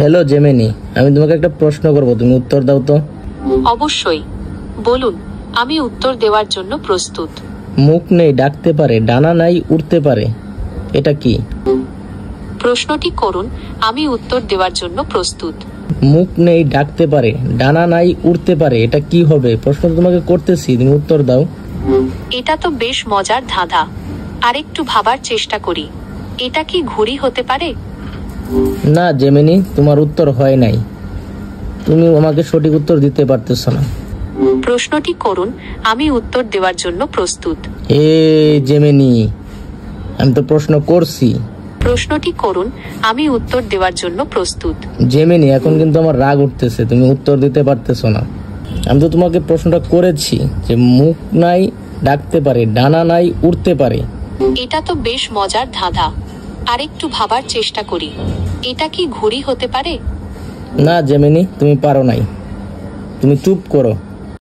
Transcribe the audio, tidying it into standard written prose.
Hello Gemini, আমি তোমাকে একটা প্রশ্ন করব, তুমি উত্তর দাও তো। অবশ্যই, বলুন, আমি উত্তর দেওয়ার জন্য প্রস্তুত। মুখ নেই, ডাকতে পারে, ডানা নাই, উড়তে পারে, এটা কি? প্রশ্নটি করুন, আমি উত্তর দেওয়ার জন্য প্রস্তুত। মুখ নেই, ডাকতে পারে, ডানা নাই, উড়তে পারে, এটা কি হবে? প্রশ্ন তো তোমাকে করতেছি, তুমি উত্তর দাও। এটা তো বেশ মজার ধাঁধা। আরেকটু ভাবার চেষ্টা করি। এটা কি ঘুড়ি হতে পারে? না জেমিনি, তোমার উত্তর হয় নাই, তুমি আমাকে সঠিক উত্তর দিতে পারতেছ না। প্রশ্নটি করুন, আমি উত্তর দেওয়ার জন্য প্রস্তুত। এ জেমিনি, আমি তো প্রশ্ন করছি। প্রশ্নটি করুন, আমি উত্তর দেওয়ার জন্য প্রস্তুত। জেমিনি, এখন কিন্তু আমার রাগ উঠতেছে, তুমি উত্তর দিতে পারতেছো না। আমি তো তোমাকে প্রশ্নটা করেছি যে মুখ নাই, ডাকতে পারে, ডানা নাই, উড়তে পারে। এটা তো বেশ মজার ধাঁধা। আরেকটু ভাবার চেষ্টা করি। এটা কি ঘুড়ি হতে পারে? না জেমিনি, তুমি পারো নাই, তুমি চুপ করো।